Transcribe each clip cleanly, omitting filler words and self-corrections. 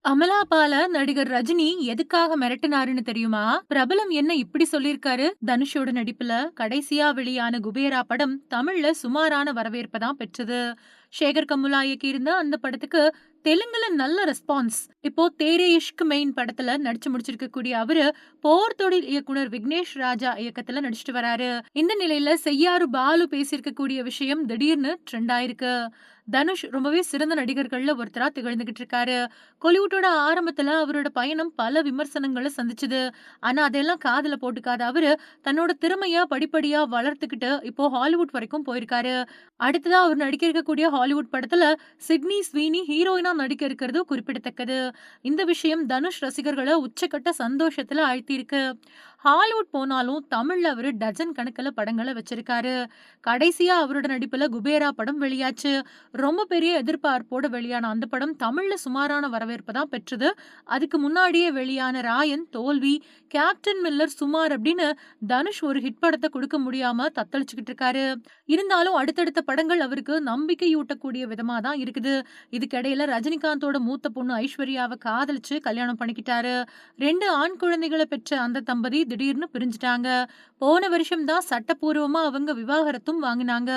அமலாபால நடிகர் ரஜினி எதுக்காக மிரட்டினாருன்னு தெரியுமா? பிரபலம் என்ன இப்படி சொல்லியிருக்காரு? தனுஷோட நடிப்புல கடைசியா வெளியான குபேரா படம் தமிழ்ல சுமாரான வரவேற்பை தான் பெற்றது. சேகர் கமுலா இயக்கியிருந்த அந்த படத்துக்கு தெலுங்குல நல்ல ரெஸ்பான்ஸ். இப்போ தேரே இஷ்க் மெயின் படத்துல நடிச்சு முடிச்சிருக்கக்கூடிய அவரு போர் தொழில் இயக்குனர் விக்னேஷ் ராஜா இயக்கத்துல நடிச்சிட்டு வராரு. இந்த நிலையில செய்யாறு பாலு பேசியிருக்கக்கூடிய விஷயம் திடீர்னு ட்ரெண்ட் ஆயிருக்கு. தனுஷ் ரொம்பவே சிறந்த நடிகர்கள்ல ஒருத்தரா திகழ்ந்துகிட்டு இருக்காரு. கோலிவுட்டோட ஆரம்பத்துல அவரோட பயணம் பல விமர்சனங்கள சந்திச்சது. ஆனா அதெல்லாம் காதுல போட்டுக்காத அவரு தன்னோட திறமைய படிப்படியா வளர்த்துக்கிட்டு இப்போ ஹாலிவுட் வரைக்கும் போயிருக்காரு. அடுத்ததா அவர் நடிக்க இருக்கக்கூடிய ஹாலிவுட் படத்துல சிட்னி ஸ்வீனி ஹீரோயினா நடிக்க இருக்கிறது குறிப்பிடத்தக்கது. இந்த விஷயம் தனுஷ் ரசிகர்கள உச்சக்கட்ட சந்தோஷத்துல ஆழ்த்தியிருக்கு. ஹாலிவுட் போனாலும் தமிழ்ல அவரு டஜன் கணக்குல படங்கள வச்சிருக்காரு. கடைசியா அவரோட நடிப்புல குபேரா படம் வெளியாச்சு. ரொம்ப பெரிய எதிர்பார்ப்போட வெளியான அந்த படம் தமிழ்ல சுமாரான வரவேற்பை தான் பெற்றது. அதுக்கு முன்னாடியே வெளியான ராயன் தோல்வி, கேப்டன் மில்லர் சுமார் அப்படின்னு தனுஷ் ஒரு ஹிட் படத்த குடுக்க முடியாம தத்தளிச்சுக்கிட்டு இருக்காரு. இருந்தாலும் அடுத்தடுத்த படங்கள் அவருக்கு நம்பிக்கையூட்டக்கூடிய விதமா தான் இருக்குது. இதுக்கிடையில ரஜினிகாந்தோட மூத்த பொண்ணு ஐஸ்வர்யாவ காதலிச்சு கல்யாணம் பண்ணிக்கிட்டாரு. 2 ஆண் குழந்தைகள பெற்ற அந்த தம்பதி திடீர்னு பிரிஞ்சுட்டாங்க. போன வருஷம் தான் சட்டப்பூர்வமா அவங்க விவாகரத்தும் வாங்கினாங்க.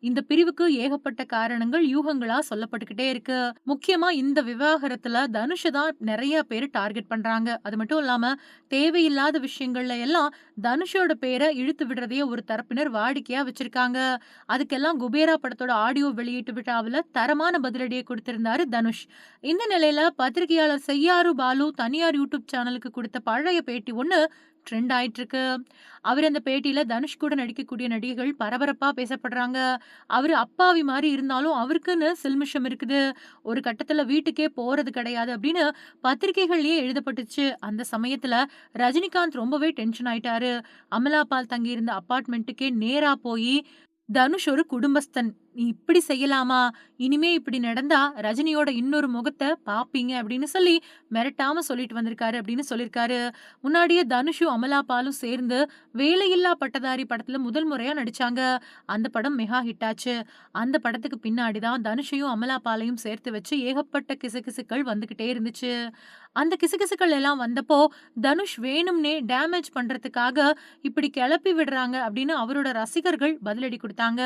இந்த பிரிவுக்கு ஏகப்பட்ட காரணங்கள், யூகங்களா சொல்லப்பட்டுக்கிட்டே இருக்கு. முக்கியமா இந்த விவாகரத்துல தனுஷ தான் நெறைய பேரு டார்கெட் பண்றாங்க. அது மட்டும் இல்லாம தேவையில்லாத விஷயங்கள்ல எல்லாம் தனுஷோட பேர இழுத்து விடுறதையே ஒரு தரப்பினர் வாடிக்கையா வச்சிருக்காங்க. அதுக்கெல்லாம் குபேரா படத்தோட ஆடியோ வெளியீட்டு விழாவுல தரமான பதிலடிய குடுத்திருந்தாரு தனுஷ். இந்த நிலையில பத்திரிகையாளர் செய்யாறு பாலு தனியார் யூடியூப் சேனலுக்கு குடுத்த பழைய பேட்டி ஒண்ணு ட்ரெண்ட் ஆயிட்டு இருக்கு. அவரு அந்த பேட்டியில தனுஷ் கூட நடிக்கக்கூடிய நடிகைகள் பரபரப்பா பேசப்படுறாங்க. அவரு அப்பாவி மாரி இருந்தாலும் அவருக்குன்னு சில்மிஷம் இருக்குது. ஒரு கட்டத்துல வீட்டுக்கே போறது கிடையாது அப்படின்னு பத்திரிகைகள்லயே எழுதப்பட்டுச்சு. அந்த சமயத்துல ரஜினிகாந்த் ரொம்பவே டென்ஷன் ஆயிட்டாரு. அமலா பால் தங்கியிருந்த அபார்ட்மெண்ட்டுக்கே நேரா போயி தனுஷ் ஒரு குடும்பஸ்தன். "நீ இப்படி செய்யலாமா? இனிமே இப்படி நடந்தா ரஜினியோட இன்னொரு முகத்த பாப்பீங்க" அப்படின்னு சொல்லி மிரட்டாம சொல்லிட்டு வந்திருக்காரு அப்படின்னு சொல்லியிருக்காரு. முன்னாடியே தனுஷும், அமலா பாலும் சேர்ந்து வேலையில்லா பட்டதாரி படத்துல முதல் முறையா நடிச்சாங்க. அந்த படம் மெகா ஹிட் ஆச்சு. அந்த படத்துக்கு பின்னாடி தான் தனுஷையும், அமலா பாலையும் சேர்த்து வச்சு ஏகப்பட்ட கிசுகிசுக்கள் வந்துகிட்டே இருந்துச்சு. அந்த கிசுகிசுக்கள் எல்லாம் வந்தப்போ, தனுஷ் வேணும்னே டேமேஜ் பண்றதுக்காக இப்படி கிளப்பி விடுறாங்க அப்படின்னு அவரோட ரசிகர்கள் பதிலடி குடுத்தாங்க.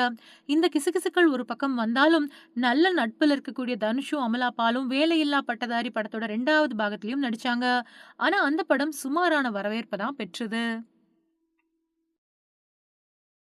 இந்த கிசுகிசுக்கள் ஒரு பக்கம் வந்தாலும், நல்ல நட்புல இருக்கக்கூடிய தனுஷும், அமலா பாலும் வேலையில்லா பட்டதாரி படத்தோட 2வது பாகத்திலயும் நடிச்சாங்க. ஆனா அந்த படம் சுமாரான வரவேற்ப தான் பெற்றது.